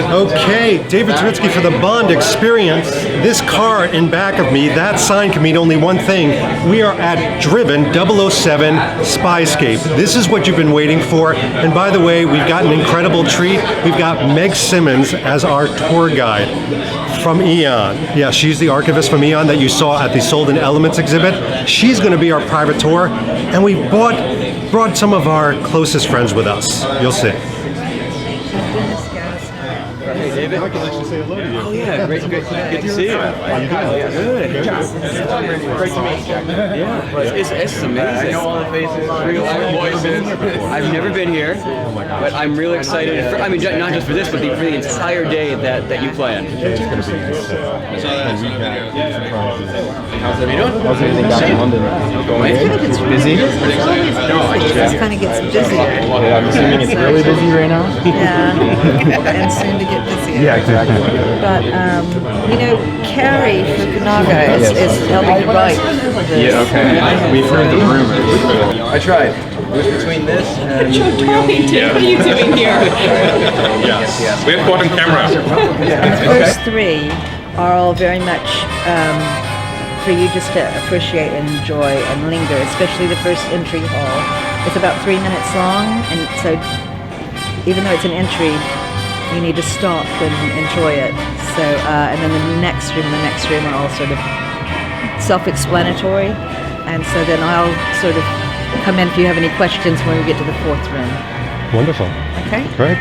Okay, David Trubisky for the Bond Experience. This car in back of me, that sign can mean only one thing. We are at Driven 007 SPYSCAPE. This is what you've been waiting for. And by the way, we've got an incredible treat. We've got Meg Simmonds as our tour guide from Eon. Yeah, she's the archivist from Eon that you saw at the Sold in Elements exhibit. She's going to be our private tour. And we brought some of our closest friends with us. You'll see. Hey, David. I can actually say hello to you. Oh, yeah. Great to see you. How you doing? Good. Great to meet you, Jack. Yeah. It's amazing. I know all the faces, real life voices. I've never been here, but I'm really excited. I mean, not just for this, but for the entire day that you plan. It's going to be How's everything doing? How's everything down in London? I feel like it's busy. It kind of gets busier. Yeah, I'm assuming it's really busy right now. Yeah, and soon to get busier. Yeah, exactly. But, you know, Carrie Fukunaga is helping to write this. Yeah, okay. We've heard the rumors. I tried. It was between this and... What are you doing here? Yes. We're caught on camera. The first three are all very much for you just to appreciate and enjoy and linger, especially the first entry hall. It's about 3 minutes long, and so even though it's an entry, you need to stop and enjoy it. So, and then the next room are all sort of self-explanatory, and so then I'll sort of come in if you have any questions when we get to the fourth room. wonderful. Okay. Great.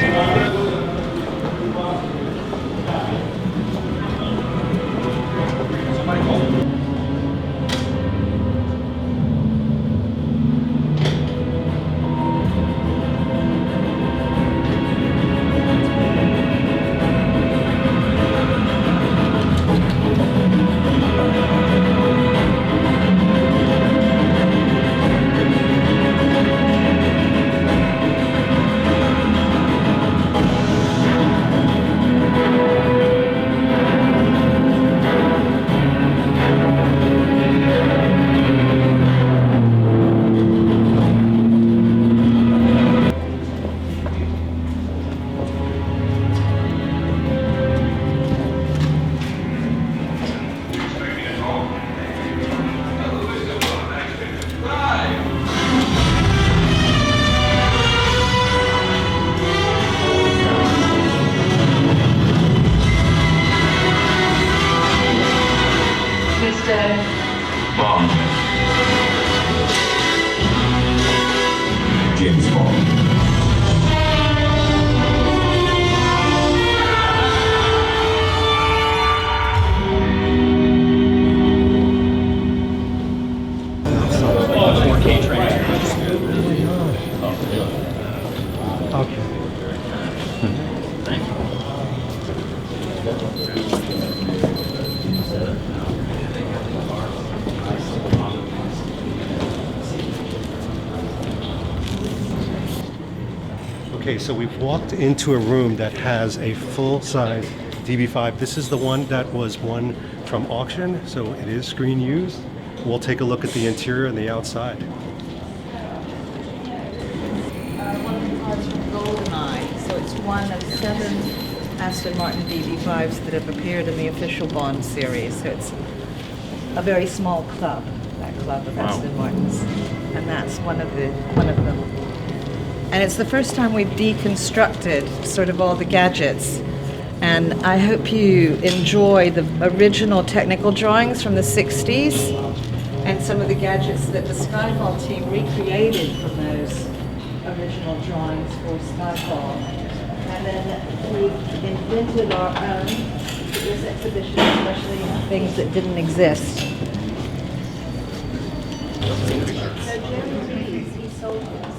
Bond. James Bond. Okay, so we've walked into a room that has a full-size DB5. This is the one that was won from auction, so it is screen used. We'll take a look at the interior and the outside. One of the cars from GoldenEye, so it's one of 7 Aston Martin DB5s that have appeared in the official Bond series. So it's a very small club, that club of Aston Martins, and that's one of them. And it's the first time we've deconstructed sort of all the gadgets. And I hope you enjoy the original technical drawings from the 60s and some of the gadgets that the Skyfall team recreated from those original drawings for Skyfall. And then we invented our own for this exhibition, especially things that didn't exist. So Jim, he sold this.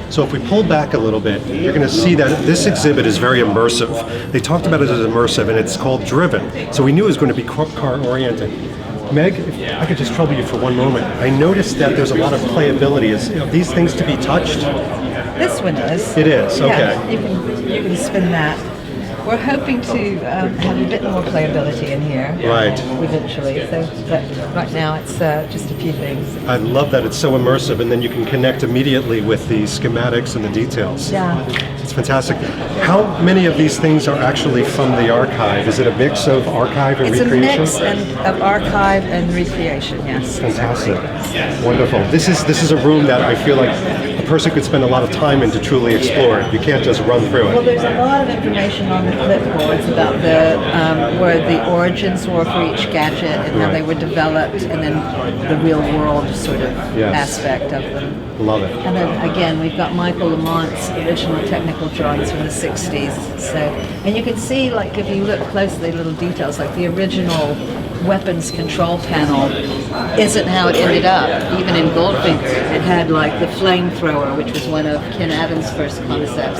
So if we pull back a little bit, you're going to see that this exhibit is very immersive. They talked about it as immersive, and it's called Driven. So we knew it was going to be car-oriented. Meg, if I could just trouble you for one moment. I noticed that there's a lot of playability. Is these things to be touched? This one is. It is, okay. Yeah, you can spin that. We're hoping to have a bit more playability in here. Right. Eventually. So, but right now it's just a few things. I love that it's so immersive, and then you can connect immediately with the schematics and the details. Yeah. It's fantastic. How many of these things are actually from the archive? Is it a mix of archive and It's recreation? a mix of archive and recreation, yes. Fantastic. Wonderful. This is a room that I feel like a person could spend a lot of time in to truly explore it. You can't just run through Well, it. there's a lot of information on the clipboards about the where the origins were for each gadget and how they were developed, and then the real world sort of Yes. aspect of them. Love it. And then again, we've got Michael Lamont's original technical drawings from the 60s. So, and you can see, like, if you look closely, little details, like the original weapons control panel isn't how it ended up. Even in Goldfinger, it had like the flamethrower, which was one of Ken Adams' first concepts.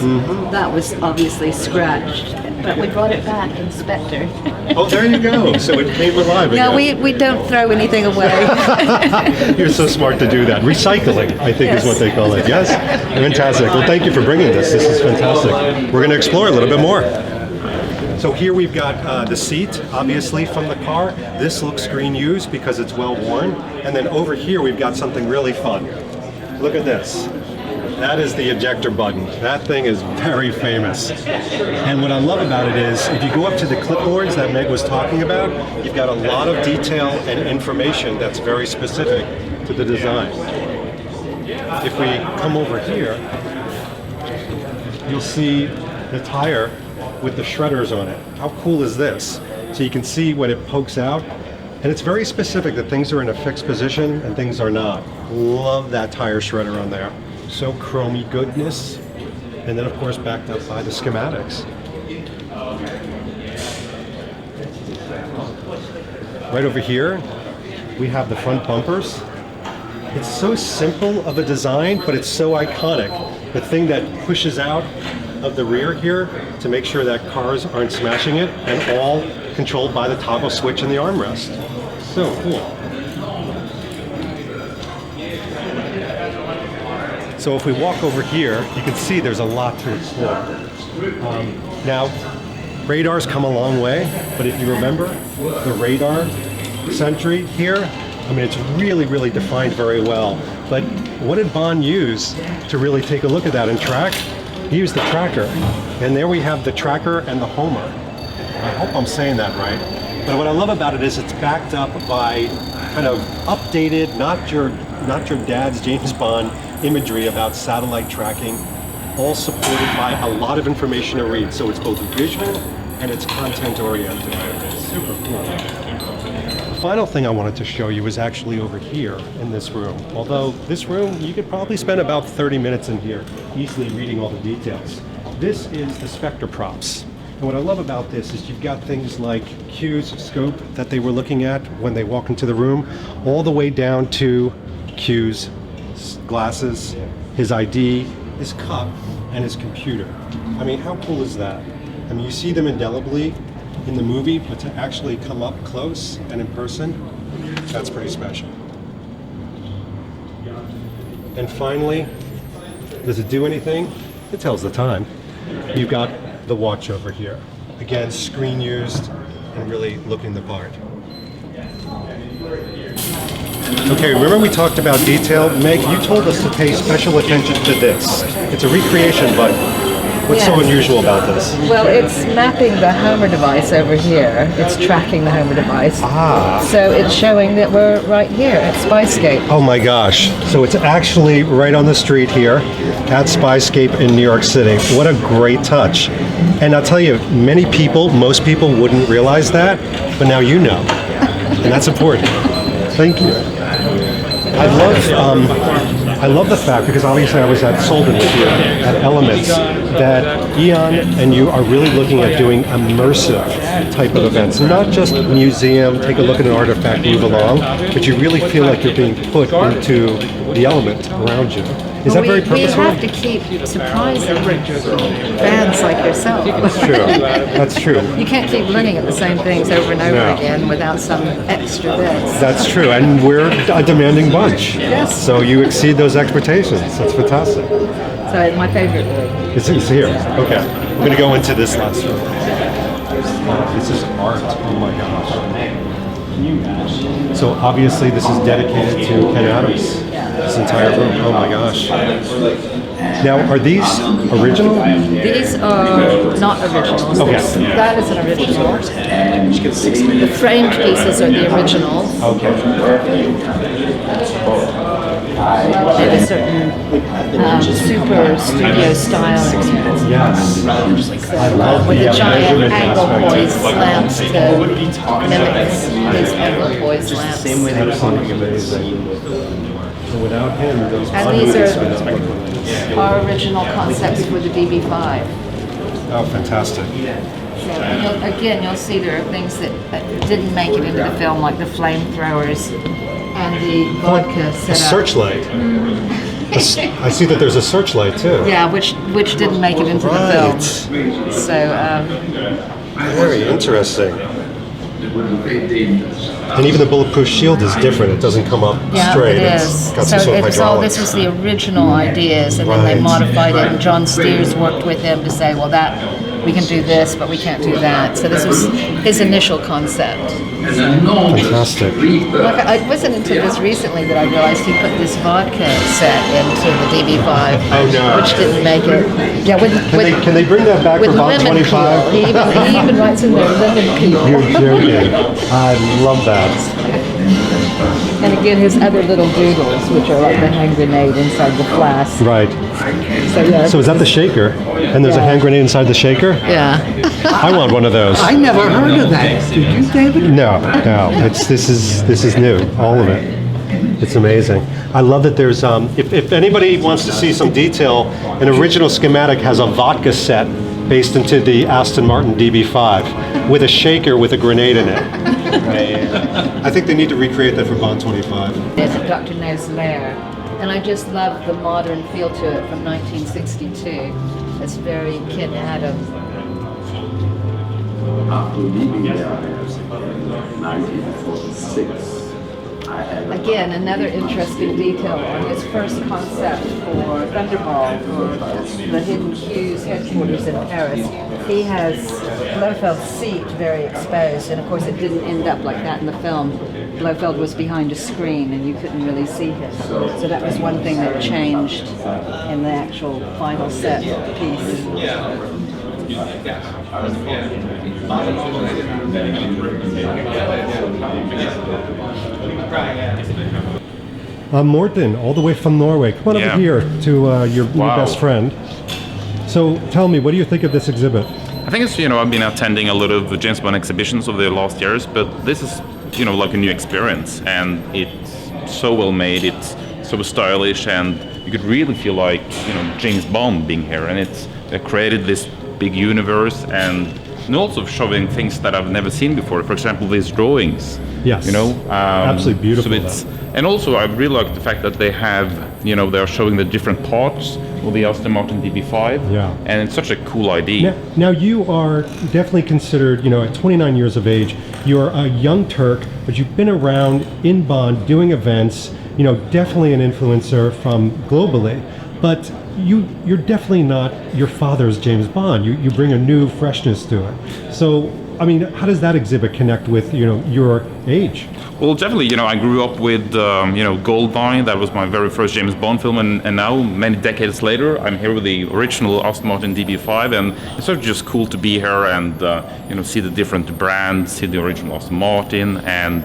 That was obviously scratched, but we brought it back in Spectre. Oh, there you go. So it came alive again. No, we don't throw anything away. You're so smart to do that. Recycling, I think, is what they call it. Yes? Fantastic. Well, thank you for bringing this. This is fantastic. We're going to explore a little bit more. So here we've got the seat, obviously, from the car. This looks screen used because it's well worn. And then over here we've got something really fun. Look at this. That is the ejector button. That thing is very famous. And what I love about it is, if you go up to the clipboards that Meg was talking about, you've got a lot of detail and information that's very specific to the design. If we come over here, you'll see the tire with the shredders on it. How cool is this? So you can see when it pokes out, and it's very specific that things are in a fixed position and things are not. Love that tire shredder on there. So chromey goodness. And then of course backed up by the schematics. Right over here, we have the front bumpers. It's so simple of a design, but it's so iconic. The thing that pushes out of the rear here to make sure that cars aren't smashing it, and all controlled by the toggle switch in the armrest. So cool. So if we walk over here, you can see there's a lot to explore. Now, radar's come a long way, but if you remember, the radar sentry here, I mean, it's really, really defined very well. But what did Bond use to really take a look at that and track? He used the tracker. And there we have the tracker and the Homer. I hope I'm saying that right. But what I love about it is it's backed up by kind of updated, not your dad's James Bond imagery about satellite tracking, all supported by a lot of information to read. So it's both visual and it's content oriented. Super cool. The final thing I wanted to show you is actually over here in this room. Although this room, you could probably spend about 30 minutes in here easily reading all the details. This is the Spectre props. And what I love about this is you've got things like Q's scope that they were looking at when they walk into the room, all the way down to Q's glasses, his ID, his cup, and his computer. I mean, how cool is that? I mean, you see them indelibly in the movie, but to actually come up close and in person, that's pretty special. And finally, does it do anything? It tells the time. You've got the watch over here. Again, screen used and really looking the part. Okay, remember we talked about detail? Meg, you told us to pay special attention to this. It's a recreation button. What's so Yes. unusual about this? Well, it's mapping the Homer device over here. It's tracking the Homer device. Ah. So it's showing that we're right here at SPYSCAPE. Oh my gosh. So it's actually right on the street here at SPYSCAPE in New York City. What a great touch. And I'll tell you, most people wouldn't realize that, but now you know. And that's important. Thank you. I love the fact, because obviously I was at Solden with you, at Elements, that Eon and you are really looking at doing immersive type of events. Not just museum, take a look at an artifact, move along, but you really feel like you're being put into the element around you. Is that very We purposeful? have to keep surprising fans like yourself. That's true. That's true. You can't keep looking at the same things over and over No. again without some extra bits. That's true, and we're a demanding bunch. Yes. So you exceed those expectations. That's fantastic. So my favorite room. It's here. Okay. We're going to go into this last room. This is art. Oh my gosh. So obviously this is dedicated to Ken Adams. This entire room. Oh my gosh. Now, are these original? These are not originals. Okay. That is an original. The framed pieces are the originals. Okay. They have a certain super studio style experience. Yes. I love With the the giant measurement angle aspect. poise lamps to mimic these angle poise lamps. Same way they were talking about So without him, those And these are our original concepts for the DB5. Oh, fantastic. So, and again, you'll see there are things that didn't make it into the film, like the flamethrowers and the vodka A setup. searchlight. I see that there's a searchlight too. Yeah, which didn't make it into the film. So, Very interesting. And even the bulletproof shield is different. It doesn't come up yeah, straight. it is. It's got So some sort of it's all, hydraulics. this was the original ideas, and then they Right. modified it, and John Steers worked with him to say, well, that we can do this, but we can't do that. So this was his initial concept. Fantastic. Like, it wasn't until just recently that I realized he put this vodka set into the DB5, Oh, no. which didn't make it. Yeah, Can they bring that back with for Bond lemon 25? peel. He even writes in there lemon peel. You're joking. I love that. And again, his other little doodles, which are like the hand grenade inside the flask. Right. So yeah. So is that the shaker? And there's a Yeah. hand grenade inside the shaker? Yeah. I want one of those. I never heard of that. Did you, David? No. This is new. All of it. It's amazing. I love that there's if anybody wants to see some detail, an original schematic has a vodka set based into the Aston Martin DB5 with a shaker with a grenade in it. I think they need to recreate that for Bond 25. There's a Dr. No's Lair, and I just love the modern feel to it from 1962. It's very Ken Adams. After leaving there, 1946, I had Again, another interesting detail on his first concept for Thunderball, for the Hidden Cues headquarters in Paris. He has Blofeld's seat very exposed, and of course it didn't end up like that in the film. Blofeld was behind a screen and you couldn't really see him. So that was one thing that changed in the actual final set piece. Morten, all the way from Norway. Come on Yeah. over here to your Wow. best friend. So tell me, what do you think of this exhibit? I think it's, I've been attending a lot of James Bond exhibitions over the last years, but this is, like a new experience, and it's so well made, it's so stylish, and you could really feel like, James Bond being here, and it's created this big universe, and also showing things that I've never seen before. For example, these drawings. Yes. Absolutely beautiful. So it's, and also I really like the fact that they have, they are showing the different parts of the Aston Martin DB5. Yeah. And it's such a cool idea. Now you are definitely considered, at 29 years of age, you're a young Turk, but you've been around in Bond doing events, definitely an influencer from globally. But you're definitely not your father's James Bond. You bring a new freshness to it. So, how does that exhibit connect with, your age? Well, definitely, I grew up with, Goldeneye. That was my very first James Bond film, and now, many decades later, I'm here with the original Aston Martin DB5, and it's sort of just cool to be here and, see the different brands, see the original Aston Martin, and,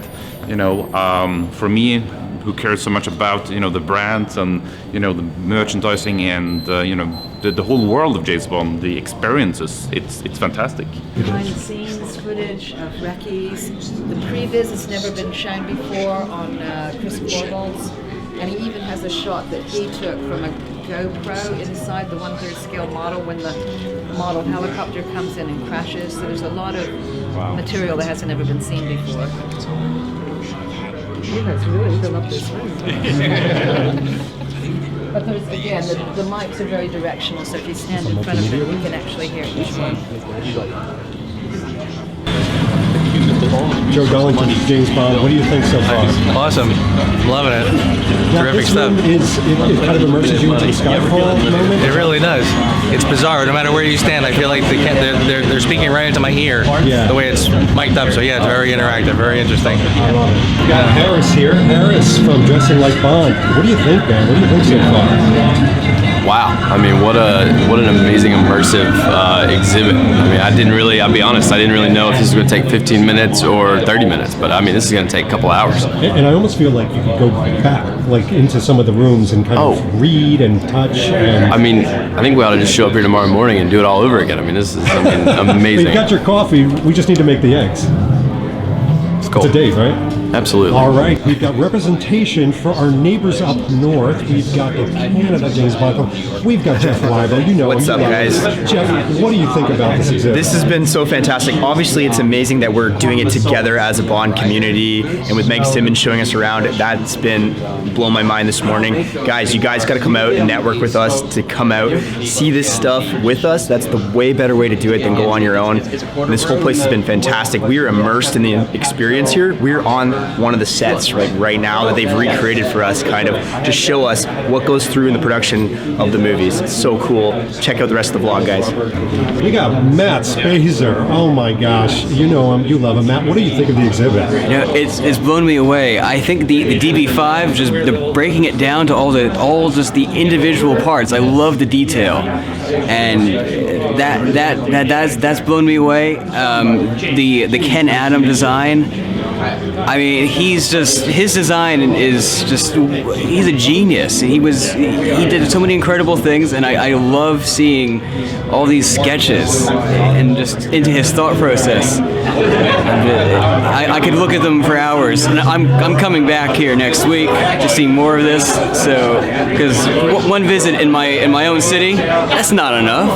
for me, who cares so much about, the brands and, the merchandising and, the whole world of James Bond, the experiences, it's fantastic. Behind the scenes footage of recce's. The previs has never been shown before on Chris Corval's, and he even has a shot that he took from a GoPro inside the 1/3 scale model when the model helicopter comes in and crashes. So there's a lot of material that hasn't ever been seen before. You guys really fill up this room. But there's, again, the mics are very directional, so if you stand in front of them, you can actually hear each one. Joe Darlington, James Bond. What do you think so far? Awesome. Loving it. Now, Terrific this stuff. room it kind of immerses you into the Skyfall moment. It really does. It's bizarre. No matter where you stand, I feel like they're speaking right into my ear. Yeah. The way it's mic'd up. So yeah, it's very interactive, very interesting. I love it. We got Harris here. Harris from Dressing Like Bond. What do you think, man? What do you think so far? Wow. I mean, what an amazing immersive exhibit. I mean, I'll be honest, I didn't really know if this was going to take 15 minutes or 30 minutes, but I mean, this is going to take a couple hours. And I almost feel like you could go back, like into some of the rooms and kind of read and touch. And I mean, I think we ought to just show up here tomorrow morning and do it all over again. I mean, this is amazing. You've got your coffee. We just need to make the eggs. It's cool. It's a date, right? Absolutely. All right, we've got representation for our neighbors up north. We've got the Canada James Bond Club. We've got Jeff Libo. You know What's him, up, guys? Jeff, what do you think about this exhibit? This has been so fantastic. Obviously, it's amazing that we're doing it together as a Bond community, and with Meg Simmonds showing us around, that's been blown my mind this morning. Guys, you guys got to come out and network with us, to come out, see this stuff with us. That's the way better way to do it than go on your own. And this whole place has been fantastic. We are immersed in the experience here. We're on one of the sets right now that they've recreated for us, kind of to show us what goes through in the production of the movies. It's so cool. Check out the rest of the vlog, guys. We got Matt Spazer. Oh my gosh, you know him, you love him. Matt, what do you think of the exhibit? You know, it's blown me away. I think the DB5, just the breaking it down to all just the individual parts. I love the detail, and that's blown me away. The Ken Adam design. I mean, his design is just, he's a genius. He did so many incredible things, and I love seeing all these sketches and just into his thought process. I could look at them for hours, and I'm coming back here next week to see more of this. So, because one visit in my own city, that's not enough.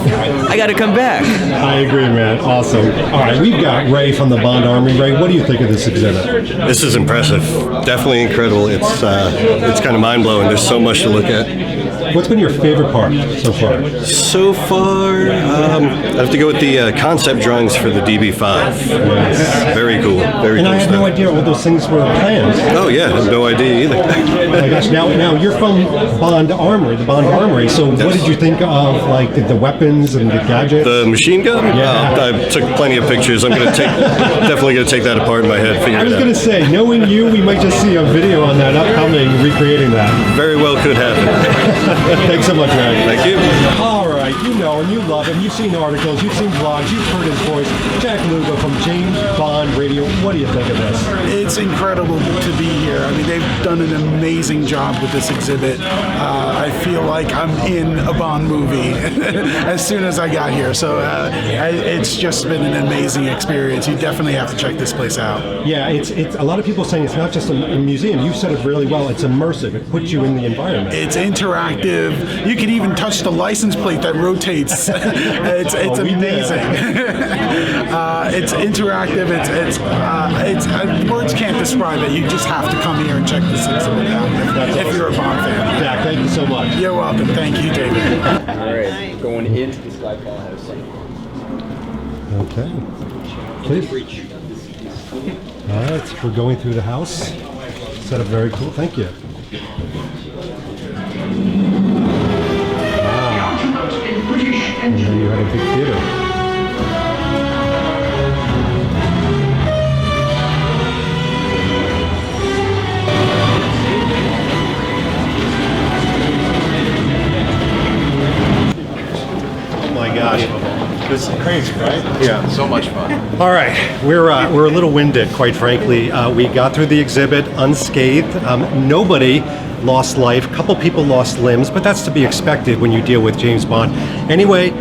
I got to come back. I agree, man. Awesome. All right, we've got Ray from the Bond Armory. Ray, what do you think of this exhibit? This is impressive. Definitely incredible. It's kind of mind-blowing. There's so much to look at. What's been your favorite part so far? So far, I have to go with the concept drawings for the DB5. Yes. Very cool. Very and cool I had stuff. no idea all those things were planned. Oh yeah, I have no idea either. Oh my gosh! Now you're from Bond Armory, the Bond Armory. So what did you think of like the weapons and the gadgets? The machine gun? Yeah. I took plenty of pictures. I'm definitely gonna take that apart in my head. Figure I was it out. gonna say, knowing you, we might just see a video on that upcoming recreating that. Very well could happen. Thanks so much, man. Thank you. All right, you know him, you love him, you've seen articles, you've seen vlogs, you've heard his voice. Jack Lugo from James Bond Radio. What do you think of this? It's incredible to be here. I mean, they've done an amazing job with this exhibit. I feel like I'm in a Bond movie as soon as I got here. So it's just been an amazing experience. You definitely have to check this place out. Yeah, it's a lot of people saying it's not just a museum. You said it really well. It's immersive. It puts you in the environment. It's interactive. You can even touch the license plate that rotates. It's amazing. It's interactive. It's words can't describe it. You just have to come here and check this exhibit out if you're a Bond fan. Jack, thank you so much. You're welcome. Thank you, David. All right, going into the Skyfall house. Okay. Please. All right, we're going through the house. Set up very cool. Thank you. Wow. And then you had a big theater. It was crazy, right? Yeah. So much fun. All right, we're a little winded, quite frankly. We got through the exhibit unscathed. Nobody lost life. A couple people lost limbs, but that's to be expected when you deal with James Bond. Anyway,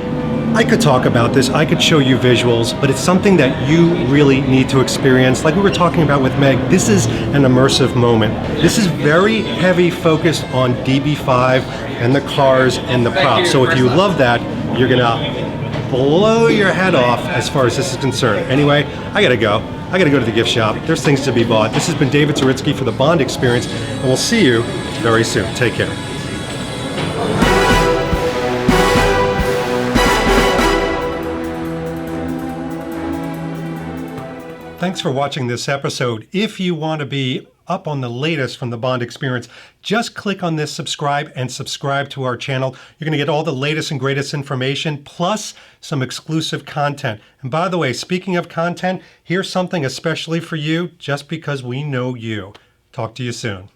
I could talk about this. I could show you visuals, but it's something that you really need to experience. Like we were talking about with Meg, this is an immersive moment. This is very heavy focused on DB5 and the cars and the props. So if you love that, you're gonna blow your head off as far as this is concerned. Anyway, I gotta go. I gotta go to the gift shop. There's things to be bought. This has been David Zaritsky for the Bond Experience, and we'll see you very soon. Take care. Thanks for watching this episode. If you want to be up on the latest from the Bond experience, just click on this subscribe and subscribe to our channel. You're going to get all the latest and greatest information, plus some exclusive content. And by the way, speaking of content, here's something especially for you, just because we know you. Talk to you soon.